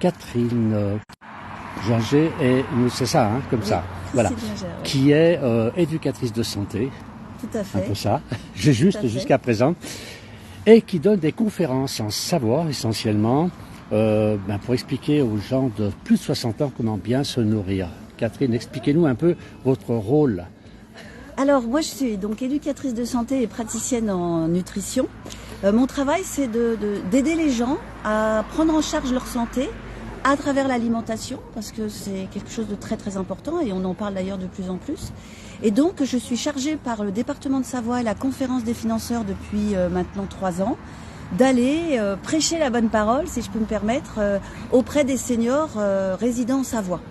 Catherine Ginger, et c'est ça, hein, comme oui, ça, voilà, Ginger, oui. qui est éducatrice de santé, Tout à fait. un peu ça, j'ai juste jusqu'à présent, et qui donne des conférences en savoir essentiellement, pour expliquer aux gens de plus de 60 ans comment bien se nourrir. Catherine, expliquez-nous un peu votre rôle. Alors moi je suis donc éducatrice de santé et praticienne en nutrition. Mon travail c'est d'aider les gens à prendre en charge leur santé à travers l'alimentation, parce que c'est quelque chose de très très important et on en parle d'ailleurs de plus en plus. Et donc je suis chargée par le département de Savoie et la conférence des financeurs depuis maintenant 3 ans d'aller prêcher la bonne parole, si je peux me permettre, auprès des seniors résidents en Savoie.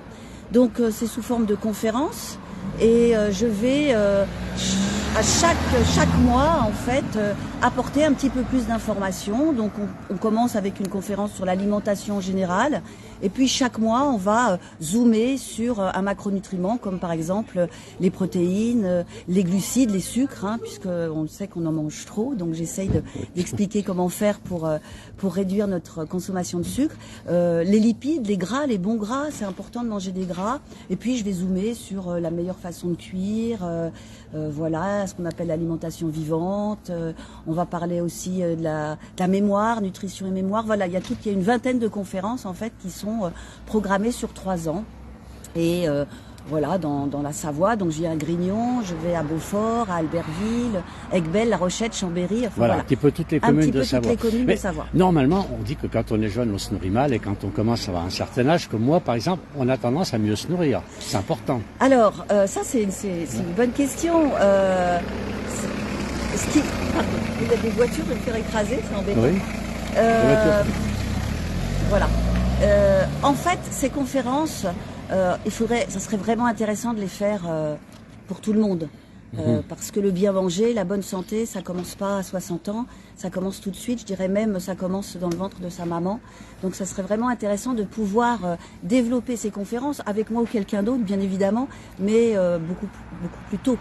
Donc c'est sous forme de conférences et je vais à chaque mois en fait apporter un petit peu plus d'informations. Donc on commence avec une conférence sur l'alimentation générale et puis chaque mois on va zoomer sur un macronutriment comme par exemple les protéines, les glucides, les sucres, hein, puisque on sait qu'on en mange trop. Donc j'essaye d'expliquer comment faire pour réduire notre consommation de sucre. Les lipides, les gras, les bons gras, c'est important de manger des gras. Et puis je vais zoomer sur la meilleure façon de cuire, voilà, ce qu'on appelle l'alimentation vivante. On va parler aussi de la mémoire, nutrition et mémoire. Voilà, il y a une vingtaine de conférences en fait qui sont programmées sur 3 ans. Et voilà, dans la Savoie, donc je viens à Grignon, je vais à Beaufort, à Albertville, Aiguebelle, La Rochette, Chambéry. Enfin, voilà, un petit peu toutes les communes de Savoie. Mais normalement, on dit que quand on est jeune, on se nourrit mal, et quand on commence à avoir un certain âge, comme moi par exemple, on a tendance à mieux se nourrir. C'est important. Alors, ça c'est une bonne question. Pardon, il y a des voitures qui faire écraser, c'est embêtant. Oui. Voilà. En fait, ces conférences, ça serait vraiment intéressant de les faire pour tout le monde. Parce que le bien manger, la bonne santé, ça commence pas à 60 ans, ça commence tout de suite, je dirais même ça commence dans le ventre de sa maman. Donc ça serait vraiment intéressant de pouvoir développer ces conférences avec moi ou quelqu'un d'autre, bien évidemment, mais beaucoup plus tôt.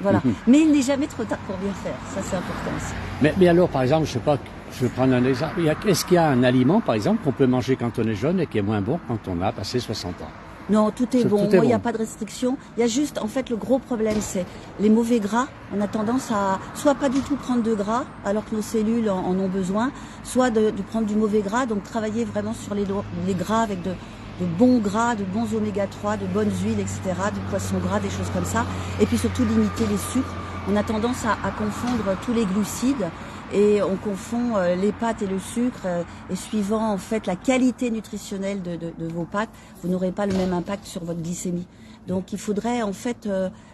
Voilà. Mais il n'est jamais trop tard pour bien faire, ça c'est important aussi. Mais alors, par exemple, je sais pas, je vais prendre un exemple, est-ce qu'il y a un aliment, par exemple, qu'on peut manger quand on est jeune et qui est moins bon quand on a passé 60 ans? Non, tout est bon. Moi, il n'y a pas de restriction. Il y a juste, en fait, le gros problème, c'est les mauvais gras. On a tendance à soit pas du tout prendre de gras, alors que nos cellules en ont besoin, soit de prendre du mauvais gras. Donc, travailler vraiment sur les gras avec de bons gras, de bons oméga 3, de bonnes huiles, etc., du poisson gras, des choses comme ça. Et puis surtout, limiter les sucres. On a tendance à confondre tous les glucides. Et on confond les pâtes et le sucre, et suivant en fait la qualité nutritionnelle de vos pâtes, vous n'aurez pas le même impact sur votre glycémie. Donc il faudrait en fait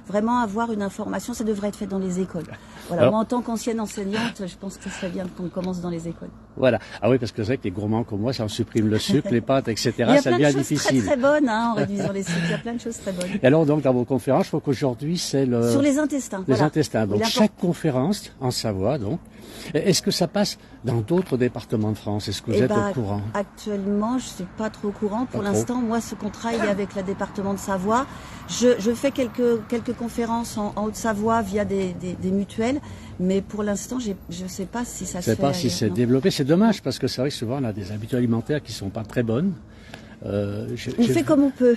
vraiment avoir une information, ça devrait être fait dans les écoles. Voilà. Alors, moi en tant qu'ancienne enseignante, je pense que ce serait bien qu'on commence dans les écoles. Voilà. Ah oui, parce que c'est vrai que les gourmands comme moi, ça en supprime le sucre, les pâtes, etc. Ça devient difficile. Il y a plein de choses très bonnes en réduisant les sucres, il y a plein de choses très bonnes. Et alors donc dans vos conférences, je crois qu'aujourd'hui c'est sur les intestins. Les intestins. Donc chaque conférence en Savoie, donc. Est-ce que ça passe dans d'autres départements de France? Est-ce que vous êtes au courant? Actuellement, je ne suis pas trop au courant. Pour l'instant, moi, ce contrat, il est avec le département de Savoie. Je fais quelques conférences en Haute-Savoie via des mutuelles, mais pour l'instant, je ne sais pas si ça se fait. Je ne sais pas si c'est développé. C'est dommage, parce que c'est vrai que souvent, on a des habitudes alimentaires qui ne sont pas très bonnes. On fait comme on peut.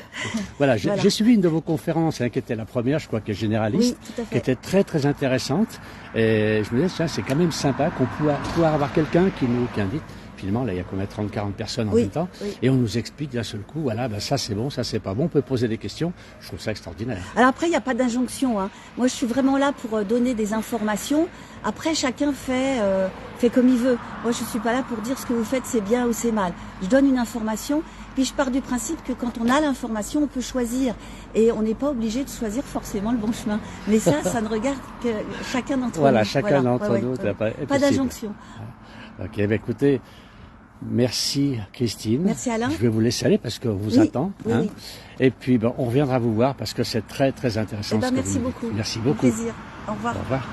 Voilà, j'ai suivi une de vos conférences, qui était la première, je crois, qui est généraliste, qui était très très intéressante. Et je me disais, tiens, c'est quand même sympa qu'on pouvoir avoir quelqu'un qui invite. Finalement, là, il y a combien, 30-40 personnes en même temps, et on nous explique d'un seul coup, voilà, ça c'est bon, ça c'est pas bon, on peut poser des questions. Je trouve ça extraordinaire. Alors après, il n'y a pas d'injonction, hein. Moi, je suis vraiment là pour donner des informations. Après, chacun fait comme il veut. Moi, je suis pas là pour dire ce que vous faites, c'est bien ou c'est mal. Je donne une information, puis je pars du principe que quand on a l'information, on peut choisir. Et on n'est pas obligé de choisir forcément le bon chemin. Mais ça ne regarde que chacun d'entre nous. Voilà, chacun d'entre nous. Pas d'injonction. Ok, écoutez, merci Christine. Merci Alain. Je vais vous laisser aller parce qu'on vous attend. Oui. Et puis on reviendra vous voir parce que c'est très très intéressant. Merci beaucoup. Merci beaucoup. Au plaisir. Au revoir. Au revoir.